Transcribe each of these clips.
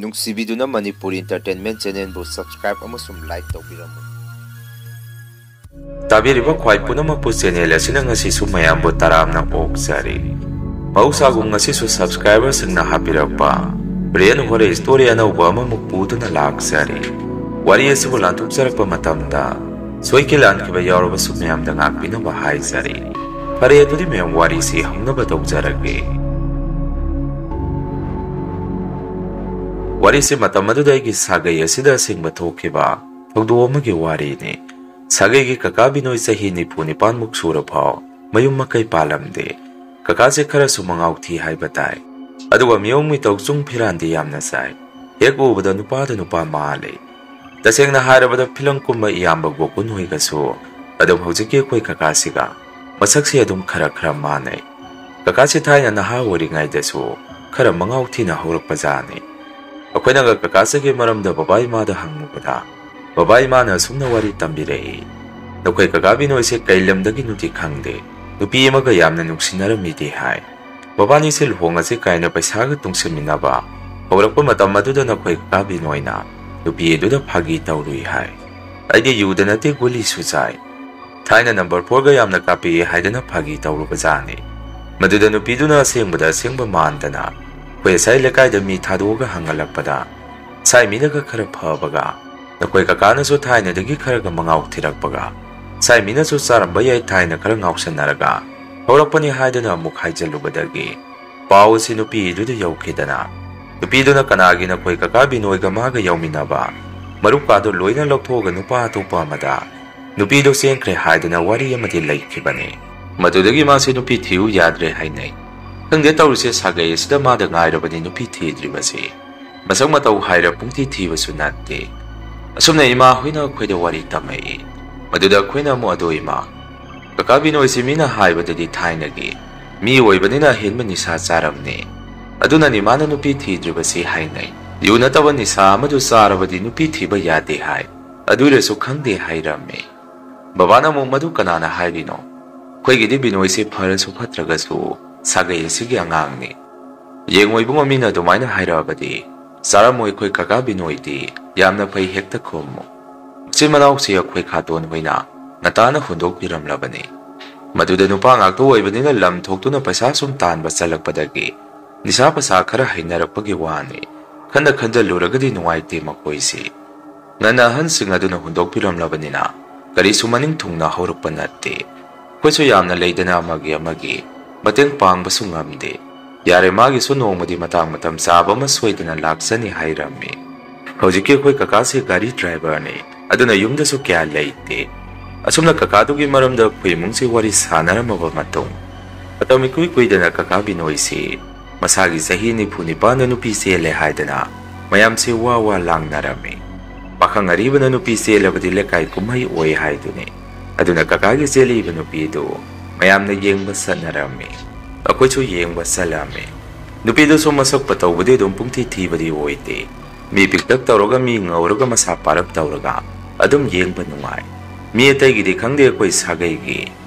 ꯅꯨꯡꯁꯤꯕꯤꯗꯨꯅ Manipur entertainment ꯆꯦꯅꯦꯜꯕꯨ subscribe ꯑꯃꯁꯨꯡ like ꯇꯧꯕꯤꯔꯝꯃꯨ꯫ ꯇꯥꯕꯤꯔꯤꯕ ꯈ꯭ꯋꯥꯏ ꯄꯨꯝꯅꯃꯛꯄꯨ ꯆꯦꯅꯦꯜ ꯑꯁꯤꯅ ꯉꯁꯤꯁꯨ ꯃꯌꯥꯝꯕꯨ ꯇꯔꯥꯝꯅ ꯑꯣꯛꯆꯔꯤ꯫ ꯃꯍꯧꯁꯥꯒꯨꯝ ꯉꯁꯤꯁꯨ ꯁꯕꯁꯀ꯭ꯔꯥꯏꯕꯔꯁꯤꯡꯅ ꯍꯥꯞꯄꯤꯔꯛꯄ ꯕ꯭ꯔꯦꯟ ꯍꯣꯔꯦ ꯁ꯭ꯇꯣꯔꯤ ꯑꯅꯧꯕ ꯑꯃꯃꯨꯛ ꯄꯨꯗꯨꯅ ꯂꯥꯛꯆꯔꯤ꯫ ꯋꯥꯔꯤ ꯑꯁꯤꯕꯨ ꯂꯥꯟꯊꯣꯛꯆꯔꯛꯄ ꯃꯇꯝꯗ ꯁꯣꯏꯈꯤ ꯂꯥꯟꯈꯤꯕ ꯌꯥꯎꯔꯕꯁꯨ ꯃꯌꯥꯝꯗ ꯉꯥꯛꯄꯤꯅꯕ ꯍꯥꯏꯖꯔꯤ꯫ ꯐꯔꯦ ꯑꯗꯨꯗꯤ ꯃꯌꯥꯝ ꯋꯥꯔꯤꯁꯤ ꯍꯧꯅꯕ ꯇꯧꯖꯔꯒꯦ꯫ ꯋꯥꯔꯤꯁꯤ ꯃꯇꯝ ꯑꯗꯨꯗ ꯑꯩꯒꯤ ꯁꯥꯒꯩ ꯑꯁꯤꯗ ꯑꯁꯦꯡꯕ ꯊꯣꯛꯈꯤꯕ ꯊꯧꯗꯣꯛ ꯑꯃꯒꯤ ꯋꯥꯔꯤꯅꯤ꯫ ꯁꯥꯒꯩꯒꯤ ꯀꯀꯥ ꯕꯤꯅꯣꯏ ꯆꯍꯤ 94 ꯁꯨꯔꯐꯥꯎ ꯃꯌꯨꯝ ꯃꯀꯩ ꯄꯥꯜꯂꯝꯗꯦ꯫ ꯀꯀꯥꯁꯦ ꯈꯔꯁꯨ ꯃꯉꯥꯎ ꯊꯤ ꯍꯥꯏꯕ ꯇꯥꯏ꯫ ꯑꯗꯨꯒ ꯃꯤꯑꯣꯡ ꯃꯤꯇꯧ ꯆꯨꯡ ꯐꯤꯔꯥꯟꯗꯤ ꯌꯥꯝꯅ ꯆꯥꯏ꯫ ꯍꯦꯛ ꯎꯕꯗ ꯅꯨꯄꯥꯗ ꯅꯨꯄꯥ ꯃꯥꯜꯂꯤ꯫ ꯇꯁꯦꯡꯅ ꯍꯥꯏꯔꯕꯗ ꯐꯤꯂꯝ ꯀꯨꯝꯕ ꯏꯌꯥꯝꯕ ꯒꯣꯀꯨꯟ ꯍꯣꯏꯒꯁꯨ ꯑꯗꯨꯝ ꯍꯧꯖꯤꯛꯀꯤ ꯑꯩꯈꯣꯏ ꯀꯀꯥꯁꯤꯒ ꯃꯁꯛꯁꯤ ꯑꯗꯨꯝ ꯈꯔ ꯃꯥꯟꯅꯩ꯫ ꯀꯀꯥꯁꯤ ꯊꯥꯏꯅ ꯅꯍꯥ ꯑꯣꯏꯔꯤꯉꯩꯗꯁꯨ ꯈꯔ ꯃꯉꯥꯎ ꯊꯤꯅ ꯍꯧꯔꯛꯄꯖꯥꯠꯅꯤ꯫ ꯑꯩꯈꯣꯏꯅꯒ ꯀꯀꯥꯁꯤꯒꯤ ꯃꯔꯝꯗ ꯕꯕꯥ ꯏꯃꯥꯗ ꯍꯪꯉꯨꯕꯗ ꯕꯕꯥ ꯏꯃꯥꯅ ꯑꯁꯨꯝꯅ ꯋꯥꯔꯤ ꯇꯝꯕꯤꯔꯛꯏ꯫ ꯅꯈꯣꯏ ꯀꯀꯥ ꯕꯤꯅꯣꯏꯁꯦ ꯀꯩ ꯂꯝꯗꯒꯤꯅꯣꯗꯤ ꯈꯪꯗꯦ, ꯅꯨꯄꯤ ꯑꯃꯒ ꯌꯥꯝꯅ ꯅꯨꯡꯁꯤꯅꯔꯝꯃꯤꯗꯤ ꯍꯥꯏ꯫ ꯃꯕꯥꯅꯤꯁꯦ ꯂꯨꯍꯣꯡꯉꯁꯤ ꯀꯥꯏꯅ ꯄꯩꯁꯥꯒ ꯇꯨꯡꯁꯤꯟꯃꯤꯟꯅꯕ ꯍꯧꯔꯛꯄ ꯃꯇꯝ ꯑꯗꯨꯗ ꯅꯈꯣꯏ ꯀꯀꯥ ꯕꯤꯅꯣꯏꯅ ꯅꯨꯄꯤ ꯑꯗꯨꯗ ꯐꯥꯒꯤ ꯇꯧꯔꯨꯏ ꯍꯥꯏ꯫ ꯑꯩꯗꯤ ꯌꯨꯗ ꯅꯠꯇꯦ ꯒꯨꯂꯤꯁꯨ ꯆꯥꯏ, ꯊꯥꯏꯅ ꯅꯝꯕꯔ 4ꯒ ꯌꯥꯝꯅ ꯀꯥꯞꯄꯤꯑꯦ ꯍꯥꯏꯗꯅ ꯐꯥꯒꯤ ꯇꯧꯔꯨꯕꯖꯥꯠꯅꯤ꯫ ꯃꯗꯨꯗ ꯅꯨꯄꯤꯗꯨꯅ ꯑꯁꯦꯡꯕꯗ ꯑꯁꯦꯡꯕ ꯃꯥꯟꯗꯅ ꯑꯩꯈꯣꯏ ꯑꯁꯥꯏ ꯂꯩꯀꯥꯏꯗ ꯃꯤ ꯊꯥꯗꯣꯛꯑꯒ ꯍꯪꯍꯜꯂꯛꯄꯗ ꯁꯥꯏ ꯃꯤꯅꯒ ꯈꯔ ꯐꯕꯒ ꯅꯈꯣꯏ ꯀꯀꯥꯅꯁꯨ ꯊꯥꯏꯅꯗꯒꯤ ꯈꯔꯒ ꯃꯉꯥꯎ ꯊꯤꯔꯛꯄꯒ ꯁꯥꯏ ꯃꯤꯅꯁꯨ ꯆꯥꯔꯝꯕ ꯌꯥꯏ ꯊꯥꯏꯅ ꯈꯔ ꯉꯥꯎꯁꯟꯅꯔꯒ ꯍꯧꯔꯛꯄꯅꯤ ꯍꯥꯏꯗꯅ ꯑꯃꯨꯛ ꯍꯥꯏꯖꯜꯂꯨꯕꯗꯒꯤ ꯄꯥꯎ ꯑꯁꯤ ꯅꯨꯄꯤꯗꯨꯗ ꯌꯧꯈꯤꯗꯅ ꯅꯨꯄꯤꯗꯨꯅ ꯀꯅꯥꯒꯤ ꯅꯈꯣꯏ ꯀꯀꯥ ꯕꯤꯅꯣꯏꯒ ꯃꯥꯒ ꯌꯧꯃꯤꯟꯅꯕ ꯃꯔꯨꯞꯀꯥꯗꯨ ꯂꯣꯏꯅ ꯂꯧꯊꯣꯛꯑꯒ ꯅꯨꯄꯥ ꯑꯇꯣꯞꯄ ꯑꯃꯗ ꯅꯨꯄꯤꯗꯨ ꯆꯦꯟꯈ꯭ꯔꯦ ꯍꯥꯏꯗꯅ ꯋꯥꯔꯤ ꯑꯃꯗꯤ ꯂꯩꯈꯤꯕꯅꯤ꯫ ꯃꯗꯨꯗꯒꯤ ꯃꯥꯁꯦ ꯅꯨꯄꯤ ꯊꯤꯌꯨ ꯌꯥꯗ꯭ꯔꯦ ꯍꯥꯏꯅꯩ꯫ ꯈꯪꯗꯦ ꯇꯧꯔꯤꯁꯦ ꯁꯥꯒꯩ ꯑꯁꯤꯗ ꯃꯥꯗ ꯉꯥꯏꯔꯕꯅꯤ ꯅꯨꯄꯤ ꯊꯤꯗ꯭ꯔꯤꯕꯁꯤ꯫ ꯃꯁꯛ ꯃꯇꯧ ꯍꯥꯏꯔ ꯄꯨꯡꯊꯤ ꯊꯤꯕꯁꯨ ꯅꯠꯇꯦ꯫ ꯑꯁꯨꯝꯅ ꯏꯃꯥ ꯍꯣꯏꯅ ꯑꯩꯈꯣꯏꯗ ꯋꯥꯔꯤ ꯇꯝꯃꯛꯏ꯫ ꯃꯗꯨꯗ ꯑꯩꯈꯣꯏꯅ ꯑꯃꯨꯛ ꯑꯗꯣ ꯏꯃꯥ, ꯀꯀꯥ ꯕꯤꯅꯣꯏꯁꯤ ꯃꯤꯅ ꯍꯥꯏꯕꯗꯗꯤ ꯊꯥꯏꯅꯒꯤ ꯃꯤ ꯑꯣꯏꯕꯅꯤꯅ ꯑꯍꯦꯟꯕ ꯅꯤꯁꯥ ꯆꯥꯔꯝꯅꯤ, ꯑꯗꯨꯅꯅꯤ ꯃꯥꯅ ꯅꯨꯄꯤ ꯊꯤꯗ꯭ꯔꯤꯕꯁꯤ ꯍꯥꯏꯅꯩ꯫ ꯌꯨ ꯅꯠꯇꯕ ꯅꯤꯁꯥ ꯑꯃꯗꯨ ꯆꯥꯔꯕꯗꯤ ꯅꯨꯄꯤ ꯊꯤꯕ ꯌꯥꯗꯦ ꯍꯥꯏ꯫ ꯑꯗꯨꯔꯁꯨ ꯈꯪꯗꯦ ꯍꯥꯏꯔꯝꯃꯤ꯫ ꯕꯕꯥꯅ ꯑꯃꯨꯛ ꯃꯗꯨ ꯀꯅꯥꯅ ꯍꯥꯏꯔꯤꯅꯣ? ꯑꯩꯈꯣꯏꯒꯤꯗꯤ ꯕꯤꯅꯣꯏꯁꯤ ꯐꯔꯁꯨ ꯐꯠꯇ꯭ꯔꯒꯁꯨ ꯁꯥꯒꯩ ꯑꯁꯤꯒꯤ ꯑꯉꯥꯡꯅꯤ꯫ ꯌꯦꯡꯉꯣ ꯏꯕꯨꯡꯉꯣ ꯃꯤꯅ ꯑꯗꯨꯃꯥꯏꯅ ꯍꯥꯏꯔꯛꯑꯕꯗꯤ ꯆꯥꯔꯝꯃꯣꯏ ꯑꯩꯈꯣꯏ ꯀꯀꯥ ꯕꯤꯅꯣꯏꯗꯤ ꯌꯥꯝꯅ ꯐꯩ ꯍꯦꯛꯇ ꯈꯨꯝꯃꯨ꯫ ꯃꯆꯤꯟ ꯃꯅꯥꯎꯁꯤ ꯑꯩꯈꯣꯏ ꯈꯥꯇꯣꯟ ꯍꯣꯏꯅ ꯉꯇꯥꯅ ꯍꯨꯟꯗꯣꯛꯄꯤꯔꯝꯂꯕꯅꯤ꯫ ꯃꯗꯨꯗ ꯅꯨꯄꯥ ꯉꯥꯛꯇ ꯑꯣꯏꯕꯅꯤꯅ ꯂꯝ ꯊꯣꯛꯇꯨꯅ ꯄꯩꯁా ꯁꯨꯝ ꯇꯥꯟꯕ ꯆꯠꯂꯛꯄꯗꯒꯤ ꯅꯤꯁꯥ ꯄꯁꯥ ꯈꯔ ꯍꯩꯅꯔꯛꯄꯒꯤ ꯋꯥꯅꯤ꯫ ꯈꯟꯖꯜꯂꯨꯔꯒꯗꯤ ꯅꯨꯡꯉꯥꯏꯇꯦ ꯃꯈꯣꯏꯁꯤ꯫ ꯉꯟꯅ ꯑꯍꯟꯁꯤꯡ ꯑꯗꯨꯅ ꯍꯨꯟꯗꯣꯛꯄꯤꯔꯝꯂꯕꯅꯤꯅ ꯀꯔꯤꯁꯨ ꯃꯅꯤꯡ ꯊꯨꯡꯅ ꯍꯧꯔꯛꯄ ꯅꯠꯇꯦ꯫ ꯑꯩꯈꯣꯏꯁꯨ ꯌꯥꯝꯅ ꯂꯩꯗꯅ ꯑꯃꯒꯤ ꯃꯇꯦꯡ ꯄꯥꯡꯕꯁꯨ ꯉꯝꯗꯦ꯫ ꯌꯥꯔꯦ ꯃꯥꯒꯤꯁꯨ ꯅꯣꯡꯃꯗꯤ ꯃꯇꯝ ꯆꯥꯕ ꯑꯃ ꯁꯣꯏꯗꯅ ꯂꯥꯛꯆꯅꯤ ꯍꯥꯏꯔꯝꯃꯤ꯫ ꯍꯧꯖꯤꯛꯀꯤ ꯑꯩꯈꯣꯏ ꯀꯀꯥꯁꯤ ꯒꯥꯔꯤ ꯗ꯭ꯔꯥꯏꯚꯔꯅꯤ, ꯑꯗꯨꯅ ꯌꯨꯝꯗꯁꯨ ꯀꯌꯥ ꯂꯩꯇꯦ꯫ ꯑꯁꯨꯝꯅ ꯀꯀꯥꯗꯨꯒꯤ ꯃꯔꯝꯗ ꯑꯩꯈꯣꯏ ꯏꯃꯨꯡꯁꯤ ꯋꯥꯔꯤ ꯁꯥꯟꯅꯔꯝꯃꯕ ꯃꯇꯨꯡ ꯃꯇꯝ ꯏꯀꯨꯏ ꯀꯨꯏꯗꯅ ꯀꯀꯥ ꯕꯤꯅꯣꯏꯁꯤ ꯃꯁꯥꯒꯤ ꯆꯍꯤ 94ꯗ ꯅꯨꯄꯤ ꯆꯦꯜꯂꯦ ꯍꯥꯏꯗꯅ ꯃꯌꯥꯝꯁꯤ ꯋꯥ ꯂꯥꯡꯅꯔꯝꯃꯤ꯫ ꯄꯥꯈꯪ ꯑꯔꯤꯕꯅ ꯅꯨꯄꯤ ꯆꯦꯜꯂꯕꯗꯤ ꯂꯩꯀꯥꯏ ꯀꯨꯝꯍꯩ ꯑꯣꯏ ꯍꯥꯏꯗꯨꯅꯤ꯫ ꯑꯗꯨꯅ ꯀꯀꯥꯒꯤ ꯆꯦꯜꯂꯤꯕ ꯅꯨꯄꯤꯗꯨ ꯃꯌꯥꯝꯅ ꯌꯦꯡꯕ ꯆꯠꯅꯔꯝꯃꯤ꯫ ꯑꯩꯈꯣꯏꯁꯨ ꯌꯦꯡꯕ ꯆꯠꯂꯝꯃꯤ꯫ ꯅꯨꯄꯤꯗꯨꯁꯨ ꯃꯁꯛ ꯇꯧꯕꯗꯤ ꯑꯗꯨꯝ ꯄꯨꯡꯊꯤ ꯊꯤꯕꯗꯤ ꯑꯣꯏꯗꯦ꯫ ꯃꯤ ꯄꯤꯛꯇꯛ ꯇꯧꯔꯒ ꯃꯤ ꯉꯧꯔꯒ ꯃꯁꯥ ꯄꯥꯔꯞ ꯇꯧꯔꯒ ꯑꯗꯨꯝ ꯌꯦꯡꯕ ꯅꯨꯡꯉꯥꯏ꯫ ꯃꯤ ꯑꯇꯩꯒꯤꯗꯤ ꯈꯪꯗꯦ ꯑꯩꯈꯣꯏ ꯁꯥꯒꯩꯒꯤ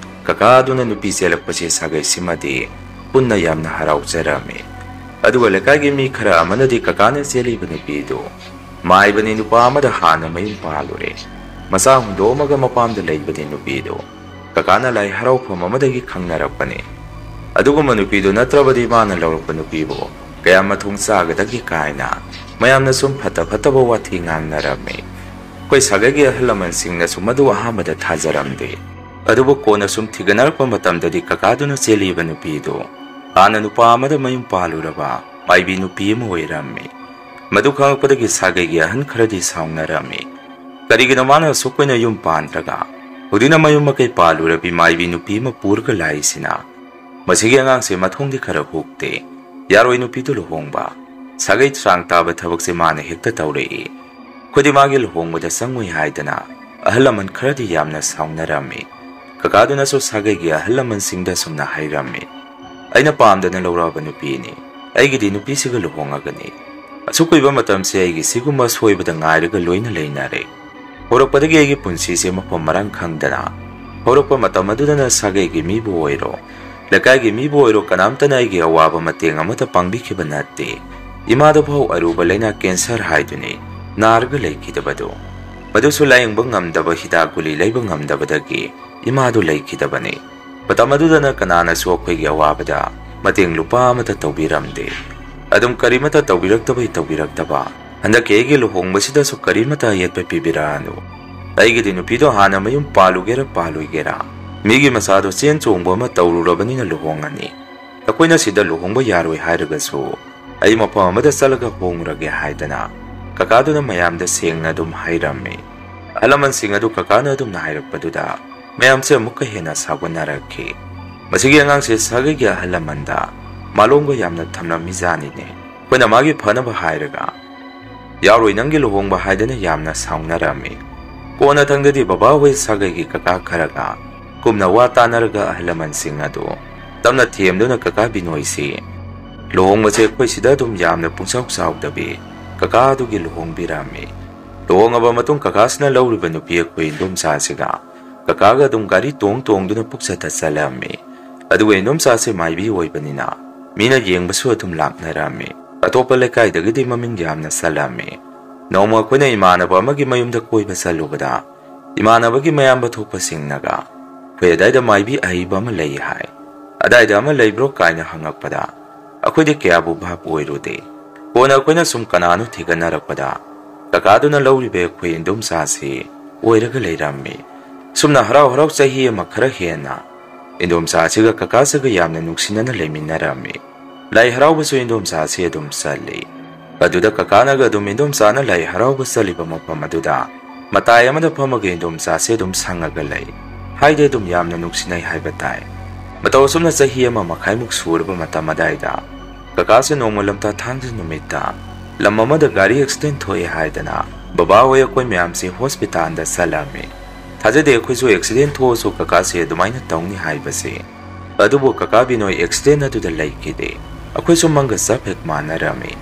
ꯀꯀꯥ ꯑꯗꯨꯅ ꯅꯨꯄꯤ ꯆꯦꯜꯂꯛꯄꯁꯤ ꯁꯥꯒꯩꯁꯤꯃꯗꯤ ꯄꯨꯟꯅ ꯌꯥꯝꯅ ꯍꯔꯥꯎꯖꯔꯝꯃꯤ꯫ ꯑꯗꯨꯒ ꯂꯩꯀꯥꯏꯒꯤ ꯃꯤ ꯈꯔ ꯑꯃꯅꯗꯤ ꯀꯀꯥꯅ ꯆꯦꯜꯂꯤꯕ ꯅꯨꯄꯤꯗꯨ ꯃꯥꯏꯕꯅꯤ, ꯅꯨꯄꯥ ꯑꯃꯗ ꯍꯥꯟꯅ ꯃꯌꯨꯝ ꯄꯥꯜꯂꯨꯔꯦ, ꯃꯆꯥ ꯍꯨꯟꯗꯣꯛꯑꯃꯒ ꯃꯄꯥꯝꯗ ꯂꯩꯕꯅꯤ ꯅꯨꯄꯤꯗꯨ, ꯀꯀꯥꯅ ꯂꯥꯏ ꯍꯔꯥꯎꯐꯝ ꯑꯃꯗꯒꯤ ꯈꯪꯅꯔꯛꯄꯅꯤ꯫ ꯑꯗꯨꯒꯨꯝꯕ ꯅꯨꯄꯤꯗꯨ ꯅꯠꯇ꯭ꯔꯕꯗꯤ ꯃꯥꯅ ꯂꯧꯔꯛꯄ ꯅꯨꯄꯤꯕꯨ ꯀꯌꯥ ꯃꯊꯨꯡ ꯆꯥꯒꯗꯒꯦ ꯀꯥꯏꯅ ꯃꯌꯥꯝꯅ ꯁꯨꯝ ꯐꯠꯇꯕ ꯋꯥꯊꯤ ꯉꯥꯡꯅꯔꯝꯃꯤ꯫ ꯑꯩꯈꯣꯏ ꯁꯥꯒꯩꯒꯤ ꯑꯍꯜ ꯂꯃꯟꯁꯤꯡꯅꯁꯨ ꯃꯗꯨ ꯑꯍꯥꯟꯕꯗ ꯊꯥꯖꯔꯝꯗꯦ꯫ ꯑꯗꯨꯕꯨ ꯀꯣꯟꯅ ꯁꯨꯝ ꯊꯤꯒꯠꯅꯔꯛꯄ ꯃꯇꯝꯗꯗꯤ ꯀꯀꯥꯗꯨꯅ ꯆꯦꯜꯂꯤꯕ ꯅꯨꯄꯤꯗꯨ ꯍꯥꯟꯅ ꯅꯨꯄꯥ ꯑꯃꯗ ꯃꯌꯨꯝ ꯄꯥꯜꯂꯨꯔꯕ ꯃꯥꯏꯕꯤ ꯅꯨꯄꯤ ꯑꯃ ꯑꯣꯏꯔꯝꯃꯤ꯫ ꯃꯗꯨ ꯈꯪꯂꯛꯄꯗꯒꯤ ꯁꯥꯒꯩꯒꯤ ꯑꯍꯟ ꯈꯔꯗꯤ ꯁꯥꯎꯅꯔꯝꯃꯤ꯫ ꯀꯔꯤꯒꯤꯅꯣ ꯃꯥꯅ ꯑꯁꯨꯛ ꯀꯨꯏꯅ ꯌꯨꯝ ꯄꯥꯟꯗ꯭ꯔꯒ ꯍꯧꯖꯤꯛꯅ ꯃꯌꯨꯝ ꯃꯀꯩ ꯄꯥꯜꯂꯨꯔꯕꯤ ꯃꯥꯏꯕꯤ ꯅꯨꯄꯤ ꯑꯃ ꯄꯨꯔꯒ ꯂꯥꯛꯏꯁꯤꯅ? ꯃꯁꯤꯒꯤ ꯑꯉꯥꯡꯁꯦ ꯃꯊꯣꯡꯗꯤ ꯈꯔ ꯍꯨꯛꯇꯦ, ꯌꯥꯔꯣꯏ ꯅꯨꯄꯤꯗꯨ ꯂꯨꯍꯣꯡꯕ, ꯁꯥꯒꯩ ꯆꯥꯡ ꯇꯥꯕ ꯊꯕꯛꯁꯦ ꯃꯥꯅ ꯍꯦꯛꯇ ꯇꯧꯔꯛꯏ꯫ ꯑꯩꯈꯣꯏꯗꯤ ꯃꯥꯒꯤ ꯂꯨꯍꯣꯡꯕꯗ ꯆꯪꯉꯣꯏ ꯍꯥꯏꯗꯅ ꯑꯍꯜ ꯂꯃꯟ ꯈꯔꯗꯤ ꯌꯥꯝꯅ ꯁꯥꯎꯅꯔꯝꯃꯤ꯫ ꯀꯀꯥꯗꯨꯅꯁꯨ ꯁꯥꯒꯩꯒꯤ ꯑꯍꯜ ꯂꯃꯟꯁꯤꯡꯗ ꯁꯨꯝꯅ ꯍꯥꯏꯔꯝꯃꯤ, ꯑꯩꯅ ꯄꯥꯝꯗꯅ ꯂꯧꯔꯛꯑꯕ ꯅꯨꯄꯤꯅꯤ, ꯑꯩꯒꯤꯗꯤ ꯅꯨꯄꯤꯁꯤꯒ ꯂꯨꯍꯣꯡꯉꯒꯅꯤ꯫ ꯑꯁꯨꯛ ꯀꯨꯏꯕ ꯃꯇꯝꯁꯦ ꯑꯩꯒꯤ ꯁꯤꯒꯨꯝꯕ ꯁꯣꯏꯕꯗ ꯉꯥꯏꯔꯒ ꯂꯣꯏꯅ ꯂꯩꯅꯔꯦ꯫ ꯍꯧꯔꯛꯄꯗꯒꯤ ꯑꯩꯒꯤ ꯄꯨꯟꯁꯤꯁꯦ ꯃꯐꯝ ꯃꯔꯥꯡ ꯈꯪꯗꯅ ꯍꯧꯔꯛꯄ ꯃꯇꯝ ꯑꯗꯨꯗꯅ ꯁꯥꯒꯩꯒꯤ ꯃꯤꯕꯨ ꯑꯣꯏꯔꯣ ꯂꯩꯀꯥꯏꯒꯤ ꯃꯤꯕꯨ ꯑꯣꯏꯔꯣ ꯀꯅꯥꯝꯇꯅ ꯑꯩꯒꯤ ꯑꯋꯥꯕ ꯃꯇꯦꯡ ꯑꯃꯠꯇ ꯄꯥꯡꯕꯤꯈꯤꯕ ꯅꯠꯇꯦ꯫ इमादफाव अरुब लैना कैंसर हाइदुनी नारगा लैखिदबदो मदुसु लायंग ngamdaba hidak guli laiba ngamdabadagi imadu laikhidabani matam adudana kananasu akhoi awabada mateng lupa amata tawbiramde adum karimata tawbiraktaba handak ege luhongbasida su karimata yetpa pibiranu aigi dinu pido hana mayum paluigera migi masado chen chongbo ma tawrurabani na luhongani akoina sida luhongba yaroi hairagasu ai mapam amada salaga hongrage haidana kakaduna mayamda sengna dum hairame alaman singadu kakana dum na hairakpaduda mayamse amukka hena sagonaraki masigi angang se sagagi ahalamanda malonggo yamna thamna mizani ne koina magi phanaba hairaga yaroi nangi luhongba haidana yamna saungnarami kona thangdadi baba hoi sagagi kaka kharaga kumna wa tanaraga ahalaman singadu tamna thiemduna kaka binoisi luhongba se koi sida dum yamna pungsauk saukdabi kaka dugi luhongbirami luhongaba matung kakasna lauriba nupi koi dum sasiga kakaga dum gari tong duna puksata salami aduwe num sase maibi oibanina mina yengbasu atum laknarami atopa lekai dagidi maming yamna salami noma koina imanaba amagi mayumda koiba salubada imanabagi mayamba thokpa singnaga koi adaida maibi aiba ama lei hai adaida ama leibro kaina hangakpada akhoi de kyabu bhap oirude kona koina sum kananu thiganarapada kakaduna lauribe koi indum sase oiraga leirami sumna harau chahi ama khara hena indum sasiga kakasaga yamna nuksinana leiminarami lai haraubasu indum sase adum sali aduda kakanaga dum indum sana lai harauba saliba mapam aduda matai amada phamaga indum sase dum sangaga lei haide dum yamna nuksinai haibatai mataw sumna chahi ama makhaimuk surba matamadaida kakase nomolamta thangju numita lamamada gari accident hoye haidana baba hoye koi myamse hospital da salame thajade khoisu accident ho so kakase dumaina tawni haibase adubo kaka binoi accident adu da laikide akhoi su manga sapek manarame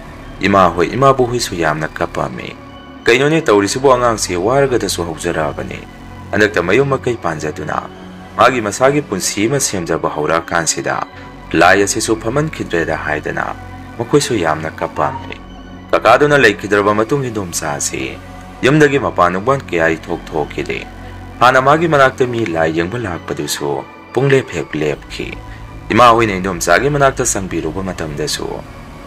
ima hoi ima bu hui su yamna kapame kaino ne tawrisi bo angang se warga da su haujarabane anakta mayum makai panjaduna magi masagi punsi ma semjaba haura kansida lai ase su phaman khidreda haidana makhoi su yamna kapame kakaduna laikhidraba matung indom sase yumdagi mapanubwan kiyai thokide hana magi manakta mi lai yengba lakpadusu pungle phek lepki ima hoine indom sagi manakta sangbiruba matamdasu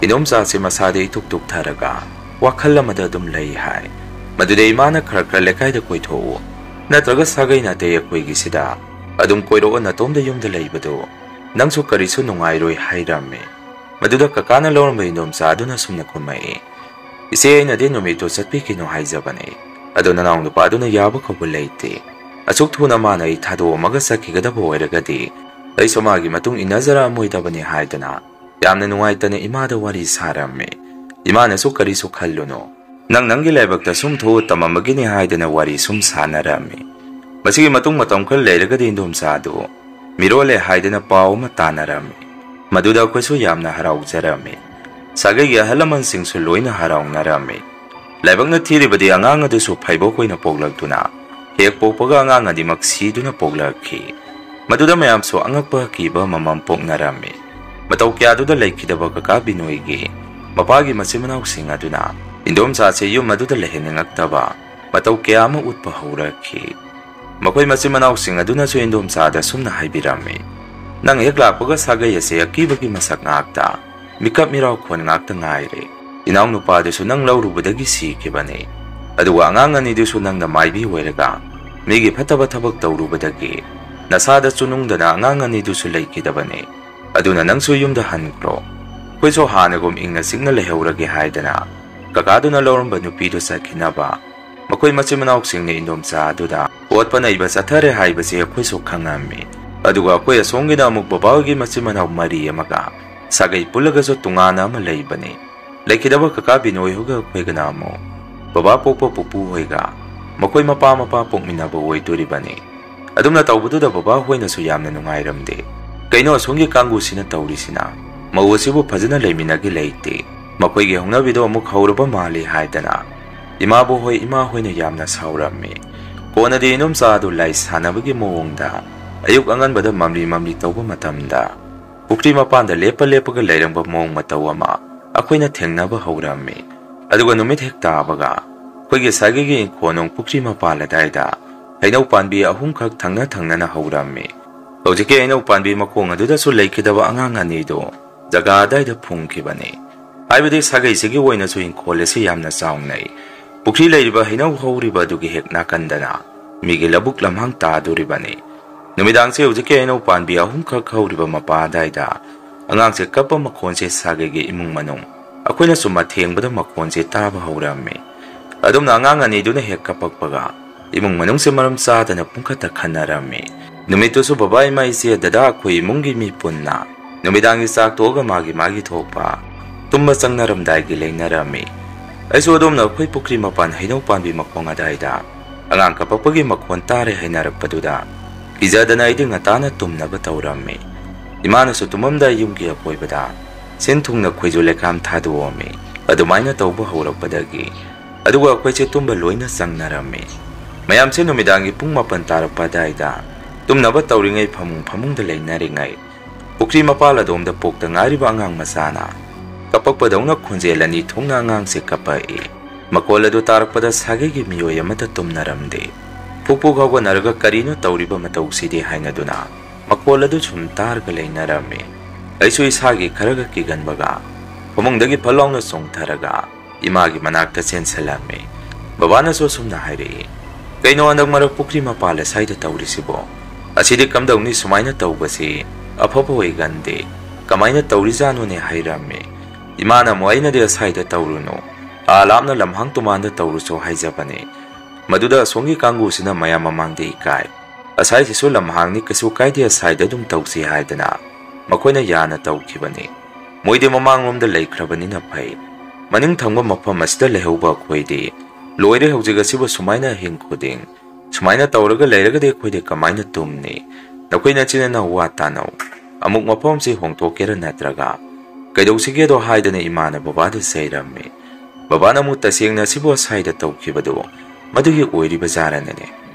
indom sase masade tuk tharaga wakhalla mada dum lai hai madude imana khar lekai da koitho natraga sagai na te koi gisida adum koiro na tomda yumda leibadu nangsu karisu nungairoi hairame maduda kakana lorma indom sa aduna sumna kumai ise na de nomito satpi kino haijabane aduna naung nupa aduna yaba khobul leite achuk thuna mana I thado maga sakigada boiragadi ai somagi matung inazara moidabani haidana yamna nungaitane imada wari sarame imana su karisu khalluno nangi laibakta sum tho tamamagini haidana wari sum sanarame masigi matung matam khal leiragadi indom sadu mirole haidana paw ma tanarame maduda khoisu yamna haraujarame sagai ya halaman singsu loina haraunarame laibakna thiribadi angang adu su phaibo koina poglaktuna hek pokpaga angang adi maksi duna poglakhi maduda mayam su angakpa kiba mamam poknarame mataw kya duda laikhidaba kaka binoigi mapagi masimanaw sing aduna indom sa se yum maduda lehenengaktaba mataw kya ma utpa haurakhi makoi masimanaw sing aduna su indom sa da sumna haibirame nang heklakpaga sagai ase akibagi masak ngakta mikap miraw khon ngakta ngaire inaw nupa de su nang laurubadagi sikibane aduwa angang ani de su nang na maibi oiraga migi phataba thabak tawrubadagi nasada chunungdana angang ani du su laikidabane aduna nang su yumda hankro koiso hanagum ingna singna leheurage haidana kakaduna loramba nupi du sakhinaba makoi machimanaw singna indom sa aduda otpana iba sathare haibase koiso khangami aduga koi asongina amuk babagi machimanaw mari amaga sagai pulaga so tungana ma leibane laikidaba kaka binoi hoga koigana mo baba pokpa pupu hoiga makoi mapa pokminaba oituribane adumna tawbudu da baba hoina su yamna nungairamde kaino asongi kangu sina tawrisina mawasibu phajana leiminagi leite makoi ge hongnabido amuk hauraba mali haidana imabu hoi ima hoina yamna saurame kona de inum sa du lai sanabagi mowongda ayuk angan bada mamli tawba matamda pukri mapanda lepaga leirangba mowong matawama ꯑꯩꯈꯣꯏꯅ ꯊꯦꯡꯅꯕ ꯍꯧꯔꯝꯃꯤ ꯑꯗꯨꯒ ꯅꯨꯃꯤꯠ ꯍꯦꯛ ꯇꯥꯕꯒ ꯑꯩꯈꯣꯏꯒꯤ ꯁꯥꯒꯩꯒꯤ ꯏꯪꯈꯣꯜꯅꯨꯡ ꯄꯨꯈ꯭ꯔꯤ ꯃꯄꯥꯟ ꯑꯗꯥꯏꯗ ꯍꯩꯅꯧ ꯄꯥꯟꯕꯤ ꯑꯍꯨꯝꯈꯛ ꯊꯪꯅ ꯊꯪꯅꯅ ꯍꯧꯔꯝꯃꯤ ꯍꯧꯖꯤꯛꯀꯤ ꯍꯩꯅꯧ ꯄꯥꯟꯕꯤ ꯃꯈꯣꯡ ꯑꯗꯨꯗꯁꯨ ꯂꯩꯈꯤꯗꯕ ꯑꯉꯥꯡ ꯑꯅꯤꯗꯨ ꯖꯒꯥ ꯑꯗꯥꯏꯗ ꯐꯨꯝꯈꯤꯕꯅꯤ ꯍꯥꯏꯕꯗꯤ ꯁꯥꯒꯩꯁꯤꯒꯤ ꯑꯣꯏꯅꯁꯨ ꯏꯪꯈꯣꯜ ꯑꯁꯤ ꯌꯥꯝꯅ ꯆꯥꯎꯅꯩ ꯄꯨꯈ꯭ꯔꯤ ꯂꯩꯔꯤꯕ ꯍꯩꯅꯧ ꯍꯧꯔꯤꯕ ꯑꯗꯨꯒꯤ ꯍꯦꯛ ꯅꯥꯀꯟꯗꯅ ꯃꯤꯒꯤ ꯂꯧꯕꯨꯛ ꯂꯝꯍꯥꯡ ꯇꯥꯗꯣꯔꯤꯕꯅꯤ ꯅꯨꯃꯤꯗꯥꯡꯁꯦ ꯍꯧꯖꯤꯛꯀꯤ ꯍꯩꯅꯧ ꯄꯥꯟꯕꯤ ꯑꯍꯨꯝꯈꯛ ꯍꯧꯔꯤꯕ ꯃꯄꯥ ꯑꯗꯥꯏꯗ ꯑꯉꯥꯡꯁꯦ ꯀꯞꯄ ꯃꯈꯣꯟꯁꯦ ꯁꯥꯒꯩꯒꯤ ꯏꯃꯨꯡ ꯃꯅꯨꯡ ꯑꯩꯈꯣꯏꯅꯁꯨ ꯃꯊꯦꯡꯕꯗ ꯃꯈꯣꯟꯁꯦ ꯇꯥꯕ ꯍꯧꯔꯝꯃꯤ ꯑꯗꯨꯝꯅ ꯑꯉꯥꯡ ꯑꯅꯤꯗꯨꯅ ꯍꯦꯛ ꯀꯞꯄꯛꯄꯒ ꯏꯃꯨꯡ ꯃꯅꯨꯡꯁꯦ ꯃꯔꯝ ꯆꯥꯗꯅ ꯄꯨꯡꯈꯠꯇ ꯈꯟꯅꯔꯝꯃꯤ ꯅꯨꯃꯤꯠꯇꯨꯁꯨ ꯕꯕꯥ ꯏꯃꯥ ꯏꯆꯦ ꯗꯗꯥ ꯑꯩꯈꯣꯏ ꯏꯃꯨꯡꯒꯤ ꯃꯤ ꯄꯨꯟꯅ ꯅꯨꯃꯤꯗꯥꯡꯒꯤ ꯆꯥꯛ ꯇꯣꯛꯑꯒ ꯃꯥꯒꯤ ꯊꯣꯛꯄ ꯇꯨꯝꯕ ꯆꯪꯅꯔꯝꯗꯥꯏꯒꯤ ꯂꯩꯅꯔꯝꯃꯤ ꯑꯩꯁꯨ ꯑꯗꯣꯝꯅ ꯑꯩꯈꯣꯏ ꯄꯨꯈ꯭ꯔꯤ ꯃꯄꯥꯟ ꯍꯩꯅꯧ ꯄꯥꯟꯕꯤ ꯃꯈꯣꯡ ꯑꯗꯥꯏꯗ ꯑꯉꯥꯡ ꯀꯞꯄꯛꯄꯒꯤ ꯃꯈꯣꯟ ꯇꯥꯔꯦ ꯍꯥꯏꯅꯔꯛꯄꯗꯨꯗ ꯀꯤꯖꯗꯅ ꯑꯩꯗꯤ ꯉꯟꯇꯥꯅ ꯇꯨꯝꯅꯕ ꯇꯧꯔꯝꯃꯤ ꯏꯃꯥꯅꯁꯨ ꯇꯨꯝꯃꯝꯗꯥꯏ ꯌꯨꯝꯒꯤ ꯑꯀꯣꯏꯕꯗ ꯁꯤꯟ ꯊꯨꯡꯅ ꯈꯣꯏꯖꯨ ꯂꯩꯈꯥꯝ ꯊꯥꯗꯣꯛꯑꯝꯃꯤ ꯑꯗꯨꯃꯥꯏꯅ ꯇꯧꯕ ꯍꯧꯔꯛꯄꯗꯒꯤ ꯑꯗꯨꯒ ꯑꯩꯈꯣꯏꯁꯦ ꯇꯨꯝꯕ ꯂꯣꯏꯅ ꯆꯪꯅꯔꯝꯃꯤ ꯃꯌꯥꯝꯁꯦ ꯅꯨꯃꯤꯗꯥꯡꯒꯤ ꯄꯨꯡ 9 ꯇꯥꯔꯛꯄ ꯑꯗꯥꯏꯗ ꯇꯨꯝꯅꯕ ꯇꯧꯔꯤꯉꯩ ꯐꯃꯨꯡꯗ ꯂꯩꯅꯔꯤꯉꯩ ꯄꯨꯈ꯭ꯔꯤ ꯃꯄꯥꯜ ꯑꯗꯣꯝꯗ ꯄꯣꯛꯇ ꯉꯥꯏꯔꯤꯕ ꯑꯉꯥꯡ ꯃꯆꯥꯅ ꯀꯞꯄꯛꯄꯗꯧꯅ ꯈꯣꯟꯖꯦꯜ ꯑꯅꯤ ꯊꯣꯛꯅ ꯑꯉꯥꯡꯁꯦ ꯀꯞꯄꯛꯏ ꯃꯈꯣꯜ ꯑꯗꯨ ꯇꯥꯔꯛꯄꯗ ꯁꯥꯒꯩꯒꯤ ꯃꯤꯑꯣꯏ ꯑꯃꯠꯇ ꯇꯨꯝꯅꯔꯝꯗꯦ ꯄꯨꯛ ꯍꯧꯒꯠꯅꯔꯒ ꯀꯔꯤꯅꯣ ꯇꯧꯔꯤꯕ ꯃꯇꯧꯁꯤꯗꯤ ꯍꯥꯏꯅꯗꯨꯅ ꯃꯈꯣꯜ ꯑꯗꯨ ꯁꯨꯝ ꯇꯥꯔꯒ ꯂꯩꯅꯔꯝꯃꯤ ꯑꯩꯁꯨ ꯏꯁꯥꯒꯤ ꯈꯔꯒ ꯀꯤꯒꯟꯕꯒ ꯐꯃꯨꯡꯗꯒꯤ ꯐꯠꯂꯥꯎꯅ ꯆꯣꯡꯊꯔꯒ ꯏꯃꯥꯒꯤ ꯃꯅꯥꯛꯇ ꯆꯦꯟꯁꯤꯜꯂꯝꯃꯤ ꯕꯕꯥꯅꯁꯨ ꯑꯁꯨꯝꯅ ꯍꯥꯏꯔꯛꯏ ꯀꯩꯅꯣ ꯍꯟꯗꯛ ꯃꯔꯛ ꯄꯨꯈ꯭ꯔꯤ ꯃꯄꯥꯜ ꯑꯁꯥꯏꯗ ꯇꯧꯔꯤꯁꯤꯕꯣ ꯑꯁꯤꯗꯤ ꯀꯝꯗꯧꯅꯤ ꯁꯨꯃꯥꯏꯅ ꯇꯧꯕꯁꯤ ꯑꯐꯕ ꯑꯣꯏꯒꯟꯗꯦ ꯀꯃꯥꯏꯅ ꯇꯧꯔꯤꯖꯥꯠꯅꯣꯅꯦ ꯍꯥꯏꯔꯝꯃꯤ ꯏꯃꯥꯅ ꯑꯃꯨꯛ ꯑꯩꯅꯗꯤ ꯑꯁꯥꯏꯗ ꯇꯧꯔꯨꯅꯨ ꯂꯥꯞꯅ ꯂꯝꯍꯥꯡ ꯇꯨꯃꯥꯟꯗ ꯇꯧꯔꯨꯁꯨ ꯍꯥꯏꯖꯕꯅꯤ ꯃꯗꯨꯗ ꯑꯁꯣꯝꯒꯤ ꯀꯥꯡꯕꯨꯁꯤꯅ ꯃꯌꯥꯝ ꯃꯃꯥꯡꯗ ꯏꯀꯥꯏ ꯑꯁꯥꯏꯁꯤꯁꯨ ꯂꯝꯍꯥꯡꯅꯤ ꯀꯩꯁꯨ ꯀꯥꯏꯗꯦ ꯑꯁꯥꯏꯗ ꯑꯗꯨꯝ ꯇꯧꯁꯤ ꯍꯥꯏꯗꯅ ꯃꯈꯣꯏꯅ ꯌꯥꯅ ꯇꯧꯈꯤꯕꯅꯤ ꯃꯣꯏꯗꯤ ꯃꯃꯥꯡꯂꯣꯝꯗ ꯂꯩꯈ꯭ꯔꯕꯅꯤꯅ ꯐꯩ ꯃꯅꯤꯡ ꯊꯪꯕ ꯃꯐꯝ ꯑꯁꯤꯗ ꯂꯩꯍꯧꯕ ꯑꯩꯈꯣꯏꯗꯤ ꯂꯣꯏꯔꯦ ꯍꯧꯖꯤꯛ ꯑꯁꯤꯕꯨ ꯁꯨꯃꯥꯏꯅ ꯑꯍꯤꯡ ꯈꯨꯗꯤꯡ ꯁꯨꯃꯥꯏꯅ ꯇꯧꯔꯒ ꯂꯩꯔꯒꯗꯤ ꯑꯩꯈꯣꯏꯗꯤ ꯀꯃꯥꯏꯅ ꯇꯨꯝꯅꯤ ꯅꯈꯣꯏ ꯅꯆꯤꯟ ꯅꯅꯥꯎ ꯋꯥ ꯇꯥꯅꯧ ꯑꯃꯨꯛ ꯃꯐꯝꯁꯤ ꯍꯣꯡꯇꯣꯛꯀꯦꯔꯥ ꯅꯠꯇ꯭ꯔꯒ ꯀꯩꯗꯧꯁꯤꯒꯦꯗꯣ ꯍꯥꯏꯗꯅ ꯏꯃꯥꯅ ꯕꯕꯥꯗ ꯆꯩꯔꯝꯃꯤ ꯕꯕꯥꯅ ꯑꯃꯨꯛ ꯇꯁꯦꯡꯅ ꯑꯁꯤꯕꯨ ꯑꯁꯥꯏꯗ ꯇꯧꯈꯤꯕꯗꯨ ꯃꯗꯨꯒꯤ ꯑꯣꯏꯔꯤꯕ ꯖꯥꯔꯅꯅꯦ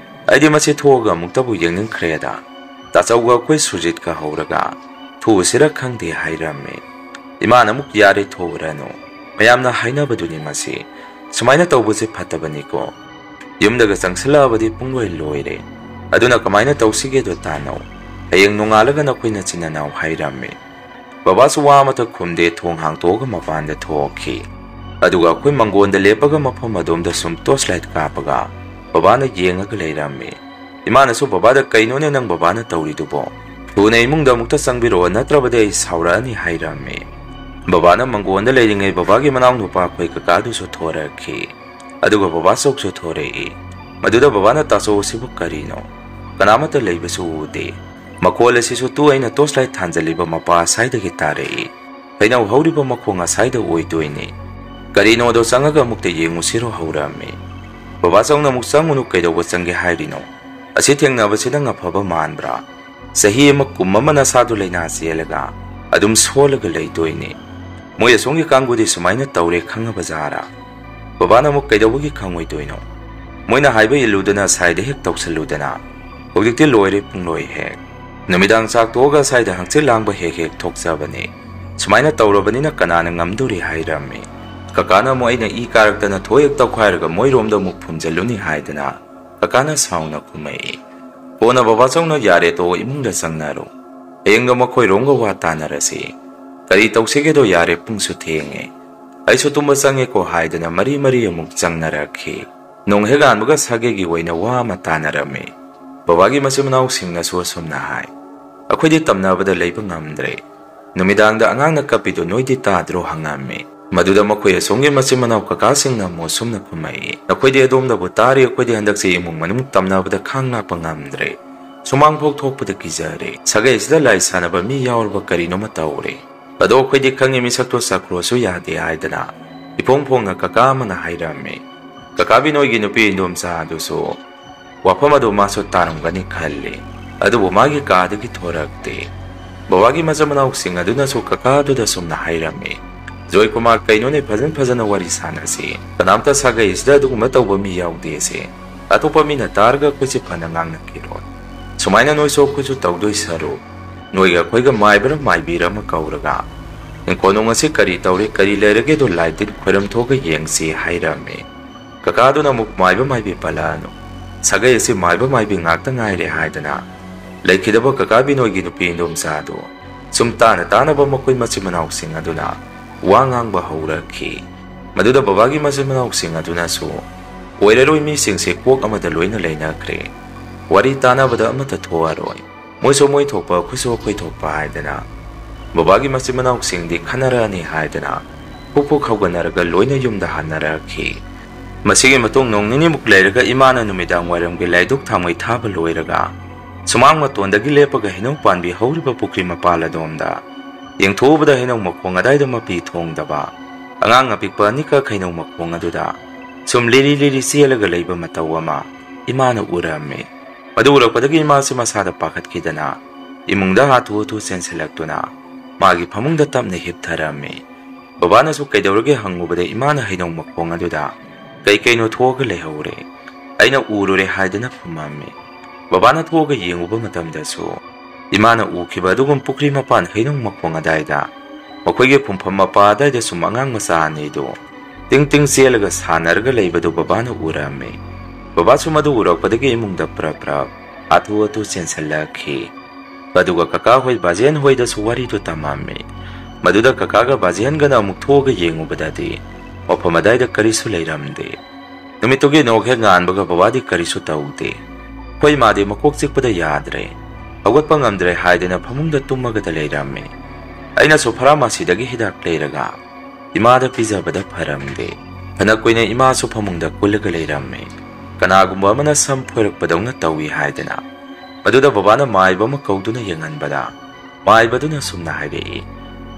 ꯑꯩꯗꯤ ꯃꯁꯤ ꯊꯣꯛꯑꯒ ꯑꯃꯨꯛꯇꯕꯨ ꯌꯦꯡꯅꯤꯡꯈ꯭ꯔꯦꯗ ꯇꯥꯆꯧꯒ ꯑꯩꯈꯣꯏ ꯁꯨꯔꯖꯤꯠꯀ ꯍꯧꯔꯒ ꯊꯣꯛꯎꯁꯤꯔ ꯈꯪꯗꯦ ꯍꯥꯏꯔꯝꯃꯤ ꯏꯃꯥꯅ ꯑꯃꯨꯛ ꯌꯥꯔꯦ ꯊꯣꯛꯎꯔꯅꯨ ꯃꯌꯥꯝꯅ ꯍꯥꯏꯅꯕꯗꯨꯅꯤ ꯃꯁꯤ ꯁꯨꯃꯥꯏꯅ ꯇꯧꯕꯁꯦ ꯐꯠꯇꯕꯅꯤꯀꯣ ꯌꯨꯝꯗꯒ ꯆꯪꯁꯤꯜꯂꯛꯑꯕꯗꯤ ꯄꯨꯡꯂꯣꯏ ꯂꯣꯏꯔꯦ ꯑꯗꯨꯅ ꯀꯃꯥꯏꯅ ꯇꯧꯁꯤꯒꯦꯗꯣ ꯇꯥꯅꯧ ꯍꯌꯦꯡ ꯅꯣꯡꯉꯥꯜꯂꯒ ꯅꯈꯣꯏ ꯅꯆꯤꯟ ꯅꯅꯥꯎ ꯍꯥꯏꯔꯝꯃꯤ ꯕꯕꯥꯁꯨ ꯋꯥ ꯑꯃꯇ ꯈꯨꯝꯗꯦ ꯊꯣꯡ ꯍꯥꯡꯇꯣꯛꯑꯒ ꯃꯄꯥꯟꯗ ꯊꯣꯛꯈꯤ ꯑꯗꯨꯒ ꯑꯩꯈꯣꯏ ꯃꯪꯒꯣꯟꯗ ꯂꯦꯞꯄꯒ ꯃꯐꯝ ꯑꯗꯣꯝꯗ ꯁꯨꯝ ꯇꯣꯔꯆ ꯂꯥꯏꯠ ꯀꯥꯞꯄꯒ ꯕꯕꯥꯅ ꯌꯦꯡꯉꯒ ꯂꯩꯔꯝꯃꯤ ꯏꯃꯥꯅꯁꯨ ꯕꯕꯥꯗ ꯀꯩꯅꯣꯅꯦ ꯅꯪ ꯕꯕꯥꯅ ꯇꯧꯔꯤꯗꯨꯕꯣ ꯊꯨꯅ ꯏꯃꯨꯡꯗ ꯑꯃꯨꯛꯇ ꯆꯪꯕꯤꯔꯛꯑꯣ ꯅꯠꯇ꯭ꯔꯕꯗꯤ ꯑꯩ ꯁꯥꯎꯔꯛꯑꯅꯤ ꯍꯥꯏꯔꯝꯃꯤ ꯕꯕꯥꯅ ꯃꯪꯒꯣꯟꯗ ꯂꯩꯔꯤꯉꯩ ꯕꯕꯥꯒꯤ ꯃꯅꯥꯎ ꯅꯨꯄꯥ ꯑꯩꯈꯣꯏ ꯀꯀꯥꯗꯨꯁꯨ ꯊꯣꯔꯛꯈꯤ ꯑꯗꯨꯒ ꯕꯕꯥꯆꯧꯁꯨ ꯊꯣꯔꯛꯏ ꯃꯗꯨꯗ ꯕꯕꯥꯅ ꯇꯥꯆꯧ ꯑꯁꯤꯕꯨ ꯀꯔꯤꯅꯣ ꯀꯅꯥꯃꯠꯇ ꯂꯩꯕꯁꯨ ꯎꯗꯦ ꯃꯈꯣꯜ ꯑꯁꯤꯁꯨ ꯑꯩꯅ ꯇꯣꯔꯆ ꯂꯥꯏꯠ ꯊꯥꯟꯖꯜꯂꯤꯕ ꯃꯄꯥ ꯑꯁꯥꯏꯗꯒꯤ ꯇꯥꯔꯛꯏ ꯍꯩꯅꯧ ꯍꯧꯔꯤꯕ ꯃꯈꯣꯡ ꯑꯁꯥꯏꯗ ꯑꯣꯏꯗꯣꯏꯅꯤ ꯀꯔꯤꯅꯣꯗꯣ ꯆꯪꯉꯒ ꯑꯃꯨꯛꯇ ꯌꯦꯡꯉꯨꯁꯤꯔꯣ ꯍꯧꯔꯝꯃꯤ ꯕꯕꯥꯆꯧꯅ ꯑꯃꯨꯛ ꯆꯪꯉꯨꯅꯨ ꯀꯩꯗꯧꯕ ꯆꯪꯒꯦ ꯍꯥꯏꯔꯤꯅꯣ ꯑꯁꯤ ꯊꯦꯡꯅꯕꯁꯤꯗ ꯉꯐꯕ ꯃꯥꯟꯕ꯭ꯔꯥ ꯆꯍꯤ ꯑꯃ ꯀꯨꯝ ꯑꯃ ꯅꯁꯥꯗꯨ ꯂꯩꯅꯥ ꯆꯦꯜꯂꯒ ꯑꯗꯨꯝ ꯁꯣꯜꯂꯒ ꯂꯩꯗꯣꯏꯅꯤ ꯃꯣꯏ ꯑꯁꯣꯝꯒꯤ ꯀꯥꯡꯕꯨꯗꯤ ꯁꯨꯃꯥꯏꯅ ꯇꯧꯔꯦ ꯈꯪꯉꯕ ꯖꯥꯔꯥ ꯕꯕꯥꯅ ꯑꯃꯨꯛ ꯀꯩꯗꯧꯕꯒꯤ ꯈꯪꯉꯣꯏꯗꯣꯏꯅꯣ ꯃꯣꯏꯅ ꯍꯥꯏꯕ ꯏꯜꯂꯨꯗꯅ ꯁꯥꯏꯗ ꯍꯦꯛ ꯇꯧꯁꯜꯂꯨꯗꯅ ꯍꯧꯖꯤꯛꯇꯤ ꯂꯣꯏꯔꯦ ꯄꯨꯡꯂꯣꯏ ꯍꯦꯛ ꯅꯨꯃꯤꯗꯥꯡ ꯆꯥꯛ ꯇꯣꯛꯑꯒ ꯁꯥꯏꯗ ꯍꯪꯆꯤꯠ ꯂꯥꯡꯕ ꯍꯦꯛ ꯊꯣꯛꯆꯕꯅꯤ ꯁꯨꯃꯥꯏꯅ ꯇꯧꯔꯕꯅꯤꯅ ꯀꯅꯥꯅ ꯉꯝꯗꯣꯔꯤ ꯍꯥꯏꯔꯝꯃꯤ ꯀꯀꯥꯅ ꯑꯃꯨꯛ ꯑꯩꯅ ꯏ ꯀꯥꯔꯛꯇꯅ ꯊꯣꯛ ꯇꯧꯈꯥꯏꯔꯒ ꯃꯣꯏꯔꯣꯝꯗ ꯑꯃꯨꯛ ꯐꯨꯝꯖꯜꯂꯨꯅꯤ ꯍꯥꯏꯗꯅ ꯀꯀꯥꯅ ꯁꯥꯎꯅ ꯈꯨꯝꯃꯛꯏ ꯀꯣꯟꯅ ꯕꯕꯥꯆꯧꯅ ꯌꯥꯔꯦ ꯇꯣ ꯏꯃꯨꯡꯗ ꯆꯪꯅꯔꯣ ꯍꯌꯦꯡꯗꯣ ꯃꯈꯣꯏꯔꯣꯝꯒ ꯋꯥ ꯇꯥꯅꯔꯁꯤ ꯀꯔꯤ ꯇꯧꯁꯤꯒꯦꯗꯣ ꯌꯥꯔꯦ ꯄꯨꯡꯁꯨ ꯊꯦꯡꯉꯦ ꯑꯩꯁꯨ ꯇꯨꯝꯕ ꯆꯪꯉꯦꯀꯣ ꯍꯥꯏꯗꯅ ꯃꯔꯤ ꯑꯃꯨꯛ ꯆꯪꯅꯔꯛꯈꯤ ꯅꯣꯡ ꯍꯦꯛ ꯉꯥꯟꯕꯒ ꯁꯥꯒꯩꯒꯤ ꯑꯣꯏꯅ ꯋꯥ ꯑꯃ ꯇꯥꯅꯔꯝꯃꯤ ꯕꯕꯥꯒꯤ ꯃꯆꯤꯟ ꯃꯅꯥꯎꯁꯤꯡꯅꯁꯨ ꯑꯁꯨꯝꯅ ꯍꯥꯏ ꯑꯩꯈꯣꯏꯗꯤ ꯇꯝꯅꯕꯗ ꯂꯩꯕ ꯉꯝꯗ꯭ꯔꯦ ꯅꯨꯃꯤꯗꯥꯡꯗ ꯑꯉꯥꯡꯅ ꯀꯞꯄꯤꯗꯨ ꯅꯣꯏꯗꯤ ꯇꯥꯗ꯭ꯔꯣ ꯍꯪꯉꯝꯃꯤ ꯃꯗꯨꯗ ꯃꯈꯣꯏ ꯑꯁꯣꯝꯒꯤ ꯃꯆꯤꯟ ꯃꯅꯥꯎ ꯀꯀꯥꯁꯤꯡꯅ ꯑꯃꯨꯛ ꯁꯨꯝꯅ ꯈꯨꯝꯃꯛꯏ ꯑꯩꯈꯣꯏꯗꯤ ꯑꯗꯣꯝꯗꯕꯨ ꯇꯥꯔꯤ ꯑꯩꯈꯣꯏꯗꯤ ꯍꯟꯗꯛꯁꯦ ꯏꯃꯨꯡ ꯃꯅꯨꯡ ꯇꯝꯅꯕꯗ ꯈꯥꯡ ꯂꯥꯛꯄ ꯉꯝꯗ꯭ꯔꯦ ꯁꯨꯃꯥꯡꯐꯥꯎ ꯊꯣꯛꯄꯗ ꯀꯤꯖꯔꯦ ꯁꯥꯒꯩꯁꯤꯗ ꯂꯥꯏ ꯁꯥꯟꯅꯕ ꯃꯤ ꯌꯥꯎꯔꯕ ꯀꯔꯤꯅꯣꯃ ꯇꯧꯔꯦ ꯑꯗꯣ ꯑꯩꯈꯣꯏꯗꯤ ꯈꯪꯉꯤ ꯃꯤꯁꯛꯇꯣ ꯆꯠꯈ꯭ꯔꯣꯁꯨ ꯌꯥꯗꯦ ꯍꯥꯏꯗꯅ ꯏꯐꯣꯡ ꯐꯣꯡꯅ ꯀꯀꯥ ꯑꯃꯅ ꯍꯥꯏꯔꯝꯃꯤ ꯀꯀꯥ ꯕꯤꯅꯣꯏꯒꯤ ꯅꯨꯄꯤ ꯏꯟꯗꯣꯝꯆꯥ ꯑꯗꯨꯁꯨ ꯋꯥꯐꯝ ꯑꯗꯨ ꯃꯥꯁꯨ ꯇꯥꯔꯝꯒꯅꯤ ꯈꯜꯂꯤ ꯑꯗꯨꯕꯨ ꯃꯥꯒꯤ ꯀꯥꯗꯒꯤ ꯊꯣꯔꯛꯇꯦ ꯕꯕꯥꯒꯤ ꯃꯆꯤꯟ ꯃꯅꯥꯎꯁꯤꯡ ꯑꯗꯨꯅꯁꯨ ꯀꯀꯥꯗꯨꯗ ꯁꯨꯝꯅ ꯍꯥꯏꯔꯝꯃꯤ ꯖꯣꯏ ꯀꯨꯃꯥꯔ ꯀꯩꯅꯣꯅꯦ ꯐꯖꯅ ꯋꯥꯔꯤ ꯁꯥꯟꯅꯁꯤ ꯀꯅꯥꯝꯇ ꯁꯥꯒꯩꯁꯤꯗ ꯑꯗꯨꯒꯨꯝꯕ ꯇꯧꯕ ꯃꯤ ꯌꯥꯎꯗꯦꯁꯦ ꯑꯇꯣꯞꯄ ꯃꯤꯅ ꯇꯥꯔꯒ ꯑꯩꯈꯣꯏꯁꯦ ꯐꯅ ꯉꯥꯡꯅꯈꯤꯔꯣꯏ ꯁꯨꯃꯥꯏꯅ ꯅꯣꯏꯁꯨ ꯑꯩꯈꯣꯏꯁꯨ ꯇꯧꯗꯣꯏ ꯁꯔꯨꯛ ꯅꯣꯏꯒ ꯑꯩꯈꯣꯏꯒ ꯃꯥꯏꯕꯔ ꯃꯥꯏꯕꯤꯔ ꯑꯃ ꯀꯧꯔꯒ Ingkonong asi kari tauri kari lerage do laitin khwaram thoga yengsi hairame. Kaka do na muk maiba maibi palano. Sagai asi maiba maibi ngakta ngaire haidana. Laikidaba kaka binoy ginupi indom sado. Sumtana tanaba makoy masimanaw sing aduna. Wangang bahura ki. Maduda babagi masimanaw sing aduna so. Oiraroy mi sing se kwok amadaloy na lainakre. Wari tanabada amata thoaroy. Moiso moi thokpa khuso khoi thokpa haidana. Babagi masimanaw sing di khanarani haidana. Pupuk hawganaraga loina yumda hanaraki. Masigi matong nong nini muklairaga imana numidang waram gi laiduk thamoi thaba loiraga. Sumang matondagi lepaga hinong panbi hawriba pukri mapala domda. Yang thobada hinong makwang adayda mapi thongdaba. Angang apikpa nika kainong makwang aduda. Sum liri siyalaga layba matawama. Imana urame. Madurakpadagi ima si masada pakat kidana. Imungda hatu senselagtuna. Magi pamungda tapna hiptharame. Babana su kaidawrage hangubada imana hinong makwang aduda. Kaino thoga lehawre. Aina urure haidana kumame. Babana thoga yenguba matamda su. Imana ukiba adugum pukri mapan hinong makwang adayda. Makoyge pumpam mapa adayda sumangang masahani do. Ting siyalaga sanaraga laybado babana urame. Baba sumadu urakpadagi imungda prap. Atu sensalaki. Baduga kaka hoy bazian hoy da suwari to tamame. Maduda kakaga bazian gana amuk thoga yengubadadi. Mapamaday da karisu layramde. Numitogi noghe nganbaga babadi karisu taude. Hoy madi makok sikpada yadre. Agat pangamdre haidana pamungda tummaga da layrame. Aina so pharmacy-dagi hidak layraga. Imada pizabada pharamde. Hanakoyna ima so pamungda kullaga layrame. Kanagumba mana samphoirakpadawna tawi haidana. Maduda babana maiba makauduna yenganbada. Maibaduna sumna hairei.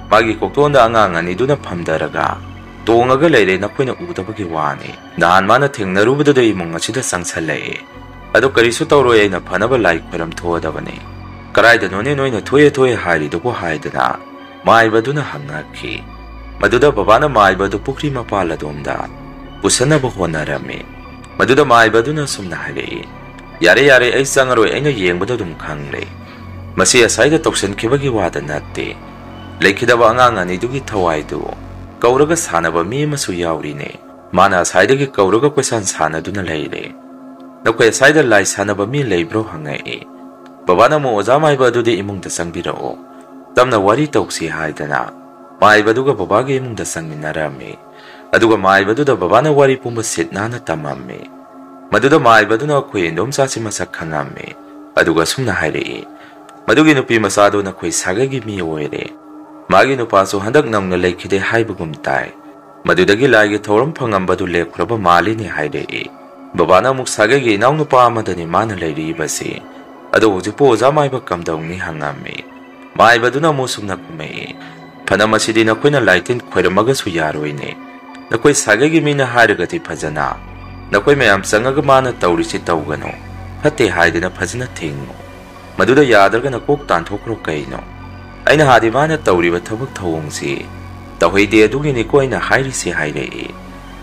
Magi koktonda angang aniduna phamdaraga. Tongaga leire nakoyna udabagi wani. Nahan mana thengnarubadada imung asida sangsalai. Ado karisu tawroi aina phanaba lai khwaram thoadabane. Karaida none noina thoye haridubu haidana. Maibaduna hangaki. Maduda babana maibadu pukri mapala domda. Pusanaba honarame. Maduda maibaduna sumna hairei. Yare ay sangaroi aina yengbada dum khangre. Masi asaida toksen kibagi wada natte. Laikidaba angang anidugi thawaidu. Kauraga sanaba mi masu yaurine. Mana asaidagi kauraga kwesan sanaduna leire. Nakoy asaida lai sanaba mi leibro hangai. Babana mo oza maiba adudi imungda sangbirao. Tamna wari tauksi haidana. Maibaduga babagi imungda sangminarame. Aduga maibaduda babana wari pumba sitnana tamame. Maduda maibaduna koi indom sasi masak khangame. Aduga sumna hairei. Madugi nupi masado na koi sagagi mi oire. Magi nupaso handak namna laikide haibagum tai. Madudagi laigi thoram phangambadu lekuraba mali ni hairei. Babana muk sagagi inaw nupa amadani mana lairi basi. Ado hujipo oza maiba kamdaungni hangame. Maibaduna mo sumna kumei. Panamasidi na koi na laitin khwairamaga su yaroine. Na koi sagagi mi na hairagati phajana. Nakoy mayam sangaga mana taurisi taugano. Hati haidina phajana thingo. Maduda yadarga na kok tanthokro kaino. Aina hadi mana tauriba thabak thawongsi. Tawhide adugi ni koina hairisi hairei.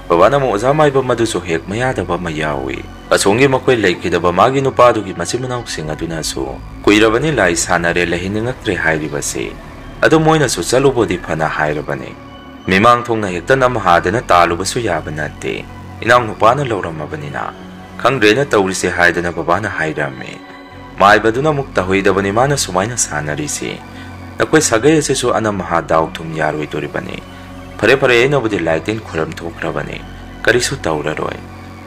Babana mo ozamaiba maduso hek mayadaba mayawi. Asongi makoy laikidaba magi nupadugi masimanaw sing aduna so. Kuirabani lai sanare lahiningaktre hairibase. Ado moina so salubodi phana hairabane. Mimang thongna hekta namahadana talubaso yabanate. Inang nupana laurammabanina. Khangrena tawrise haidana babana hairame. Maibaduna mukta hoidabani mana sumaina sanarisi. Nakoy sagay asisu anamaha daugtum yaroi doribani. Pare ainabudi laitin khuram thokrabani. Karisu tawraroi.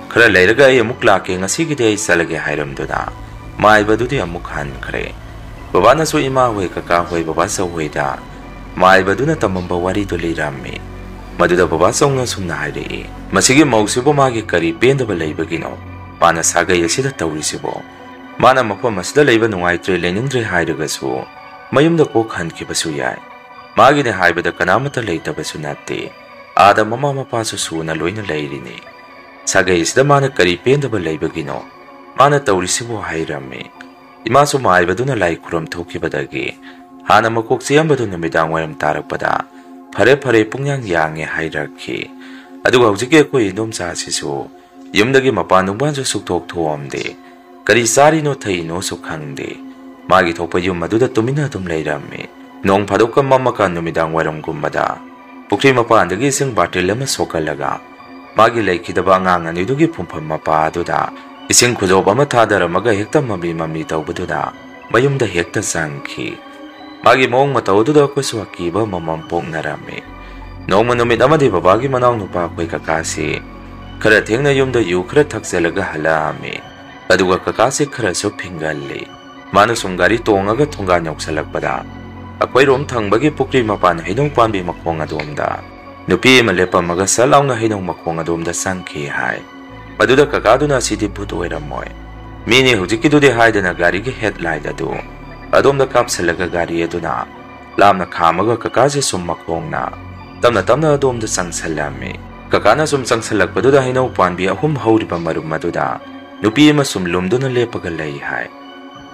Khara leiraga ay amuk lake ngasigide ay salage hairamduna. Maibadudi amuk hankre. Babana su ima hoy kaka hoy babasa hoida. Maibaduna tamamba wari do leirame. Maduda babasong na sumna hairei. Masigi mausibo magi kari pendaba laibagino. Mana sagay asida tawrisibo. Mana mapam asida laiba nungaitre leningdre hairagasu. Mayumda ko khankibasu yai. Magi ne haibada kanamata leitabasu natte. Ada mama mapasu suna loina lairini. Sagay asida mana kari pendaba laibagino. Mana tawrisibo hairame. Imasu maibaduna lai kuram thokibadagi. Hana makok siyambadu numidang waram tarakpada. Pare pungyang yange hairaki. Aduga hujike koi indom sasisu. Yumdagi mapanungban su suktok thuamde. Kari sari no thai no sukhangde. Magi thokpa yum maduda tumina tum leirame. Nong padok ka mamaka numidang warong gumbada. Pukri mapandagi isang batil ama sokalaga. Magi laikidaba angangan idugi pumpam mapa aduda. Isang kulob ama tadaramaga hekta mami taubaduda. Mayumda hekta sangki. Magi moong mataududa ko suwakiba mamampong narami. Nong manumid amadi babagi manaw nupa ako'y kakasi. Karating na yumda yu kara taksalaga halami. Aduga kakasi kara so pingali. Manusong gari tongaga tungganyok sa lagpada. Ako'y romtang bagi pukri mapan hinong pambi makong adumda. Nupi malepa magasalaw nga hinong makong adumda sangkihay. Maduda kakado na siti puto eramoy. Mini hujikido de hayda na gari ki headlight adu. Adumda kapsalaga gari adu na. Lam na kamaga kakasi sumakong na. Tamna adumda sangsalami. Kakana sumsangsalag paduda hinong pambi ahum hauriba marum maduda. Nupi masumlumdo na lepagalay.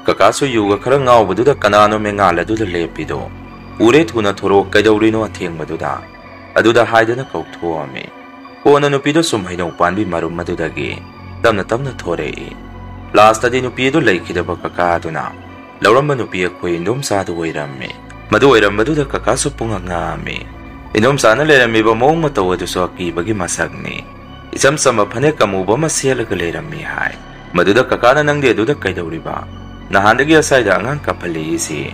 Kakaso yuga karang ngaw baduda kanano mengala duda lepido. Ure tuna turo kaidawrino ating baduda. Aduda hayda na kautuami. Kung nupido sumhainaw panbi marum madudagi. Tamna thorei. Lasta di nupido laikidaba kakado na. Lauramba nupi ako'y inom sa aduwayrami. Maduwayram baduda kakaso pungangami. Inom sana lerami ba moong matawado sa akibagi masagni. Isam sa mapanek kamuba masiyalaga lerami hay. Maduda kakana nang di aduda kaidawriba. Nahandagi asayda angang kapali isi.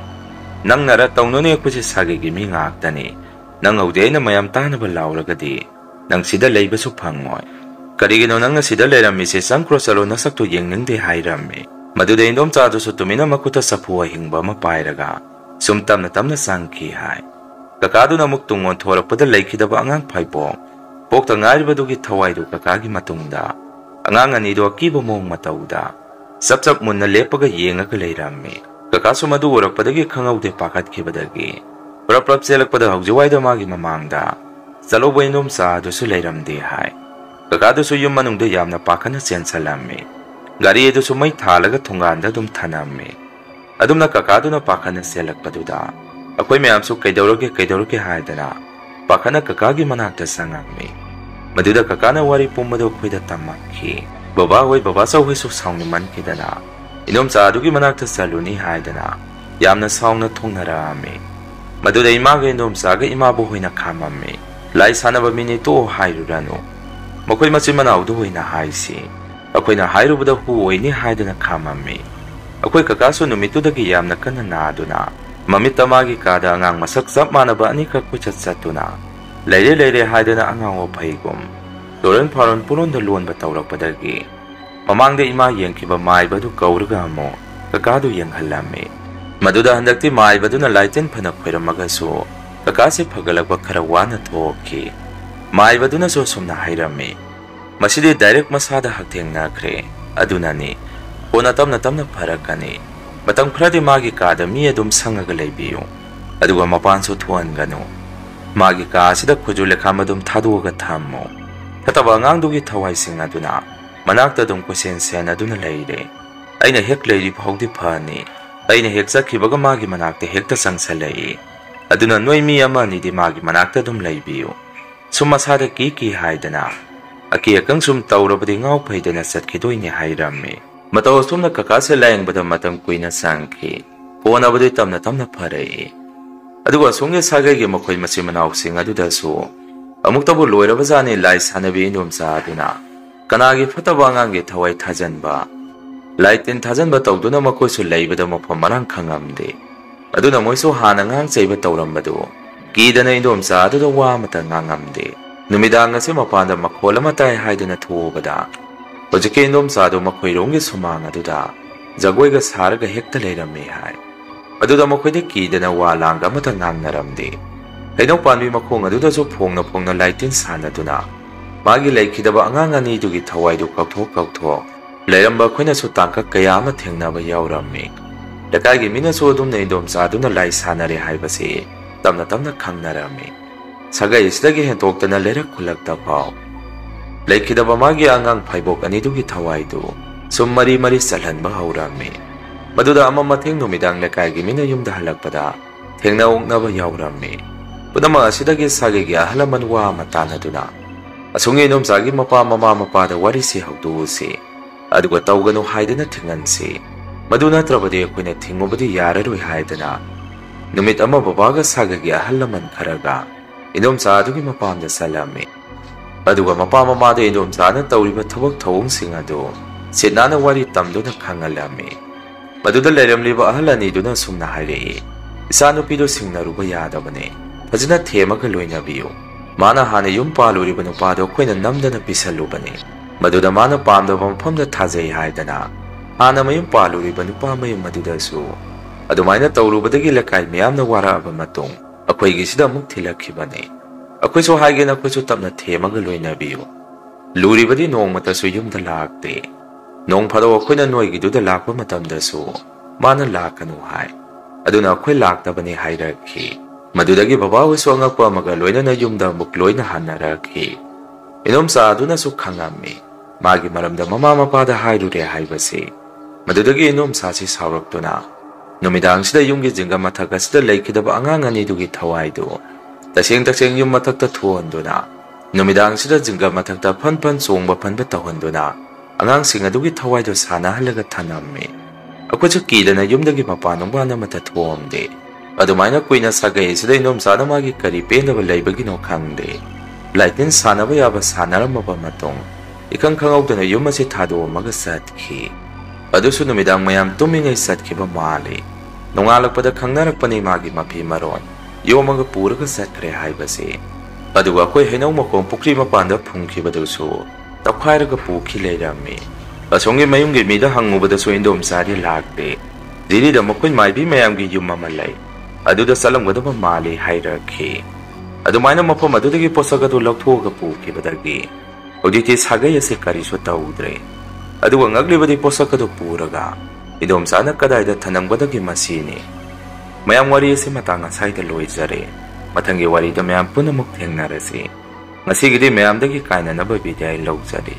Nang narataw nun ay ako si sagigimi nga aktani. Nang auday na mayam tanaba lauragadi. Nang sida layba supangmoy. Karigino nang nasida layram isi sang krosalo nasakto yung nang dehayrami. Maduday indom tsado sa tumina makuta sa puwa hingba mapayraga. Sumtam na sangkihay. Kakado na muktungon thorak padalay kidaba angang paybong. Pokta ngari ba dugi taway do kakagi matungda. Angang anido akiba mong matawda. Sapsap mun na lepaga yenga kalayrami. Kakaso maduwarak padagi kangaw de pakat kibadagi. Prap selak pada haujiway da magi mamangda. Salobay nom sa ado sulayram de hay. Kakado so yung manung de yam na pakan na siyan salami. Gari edo so may talaga tunganda dum tanami. Adum na kakado na pakan na selak paduda. Ako'y mayam so kaidawrake hayda na. Pakan na kakagi manakta sangami. Maduda kakana wari pumado ko'y da tamaki. Babahoy babasaw so sound naman kita na. Inom sa adugi manakta sa luni hayda na. Yam na sound na tong narami. Maduda imaga inom sa aga imabuhoy na kamami. Lai sana ba minito o hayrurano. Makoy masimanaw duhoy na haysi. Ako'y na hayro bada huoy ni hayda na kamami. Ako'y kakaso numito dagi yam na kananado na. Mamitamagi kada angang masaksap manaba ni kakutsat sa tuna. Laire hayda na angang wapahigom. Doran paron puron da luan batawrak padagi. Mamang da ima yang kiba maay badu kauraga mo. Kakado yang halami. Maduda handakti maay badu na laitin panakwira magaso. Kakasi pagalagba karawan na toki. Maay badu na sosum na hayrami. Masidi direct masada hakteng nakre. Aduna ni. Una tam na parakani. Matang pradi magi kada miya dum sangagalay biyo. Aduga mapanso tuan gano. Magi ka sida kujule kamadum taduga tammo. Kataba ngang dugi taway sing aduna. Manakta dum kusensen aduna layre. Ay na hek layri pahogdi pani. Ay na hek sakibaga magi manakta hekta sang salay. Aduna noy miya man di magi manakta dum laybiyo. Sumasada kiki hayda na. Aki akang sumtawra badi ngaw payda na satkidoy ni hayrami. Mataw sum na kakasalayang bada matang kuy na sangki. Kuwana badi tam na paray. Aduga sungya sagay makoy masimanaw sing aduda so. Amuktabu loira bazani lai sanabi indum sa aduna. Kanagi fataba ngangi taway tajan ba. Laitin tajan ba tawduna makoy so laibada mapamarang kangamde. Aduna moiso hanang hang sa iba tawram bado. Kida na indum sa aduda wa mata ngangamde. Numidang nga si mapanda makola matay hayda na tuwo bada. Ojike indum sa adu makoy rongi sumang aduda. Jagoy ga saraga hekta layrami hay. Aduda makoy di kida na walang ga mata ngang naramde. Kainong panwi makong aduda so pong na laitin sana duna. Magi laikidaba angang ani dugi taway du kautok. Layramba ko'y na so tangkak kaya mateng na ba yawrami. Dakagi mina so adum na indom sa aduna lai sana ri hay basi. Tam na kang narami. Sagay islagi hentok na layrak kulak tapaw. Laikidaba magi angang paibok ani dugi taway du. Sumari salhan ba hawrami. Maduda ama mateng numidang lakagi mina yung dahalag pada. Teng na na ba yawrami. Punama sidagi sagigi halaman wa matana duna. Asungi nom sagi mapa da wari si haudu si. Aduga tawgano hayda na tingan si. Maduna trabadi ako'y na tingmubadi yararoi hayda na. Numit ama babaga sagagi ahal laman kharaga inomcha adugi mapamda salami. Aduga mapa mamada inomcha na tawriba thabak thawong sing adu sitnana wari tamduna khangalami. Maduda leiramliba ahal aniduna sumna hairei. Isanupido singnaruba yadabane. Fajana themaga loinabiyu. Mana hana yum paluriba nupado akhoi namdana pisalubane. Maduda mana pamdaba mafamda thajai haidana hana mayum paluriba nupa mayum madudasu adumaina tawrubadagi lakai miyamna waraba matung akhoi gisida amuk thilakhibane. Akhoi so haigena akhoi so tapna themaga loinabiyu. Luribadi nongmatasu yumda lakte. Nong phado akhoina noigiduda lakpa matamdasu mana lakanu hai. Aduna akhoi laktabane hairakhi. Madudagi babawasu angakpa amaga loinana yumda amuk loina hanarakhi. Inomcha aduna su khangami. Magi maramda mama mapada hairure haibase. Madudagi inomcha si sauraktuna. Numidang sida yumgi jinga mathaka sida laikidaba angang anidugi thawaidu. Taseng yum mathakta thuonduna. Numidang sida jinga mathakta pan songba panba tahonduna. Angang singadugi thawaidu sana halaga thanammi. Akwacha kidana yumdagi mapanongba na matathuomde. Adumaina kuina sagai sida inomcha na magi kari pendaba laibagi no khangde. Lightning sanaba yaba sanaramaba matong. Ikang khangawdana yum asi thadoamaga satkhi. Adusu numidang mayam tumingai satkhiba mali. Nongalakpada khangnarakpani magi mapi maron. Yomaga puraga satkre haibase. Aduga akhoi henaw makong pukri mapanda phungkhibadusu takhairaga pukhi leirami. Asongi mayumgi mida hangubadasu indomsari lakte. Dinida makhoi maibi mayamgi yum amalai. Aduda salamgadaba mali hairakhi. Adumaina mafam adudagi posagadu lauthoga pukhibadagi hojikti sagai ase karisu tawdre. Aduga ngaglibadi posagadu puraga idomsana kadaida thanangbadagi masini. Mayam wari ase matanga saida loizare. Mathangi wari da mayam punamuk thengnarase. Ngasigidi mayamdagi kainanaba bidai laujare.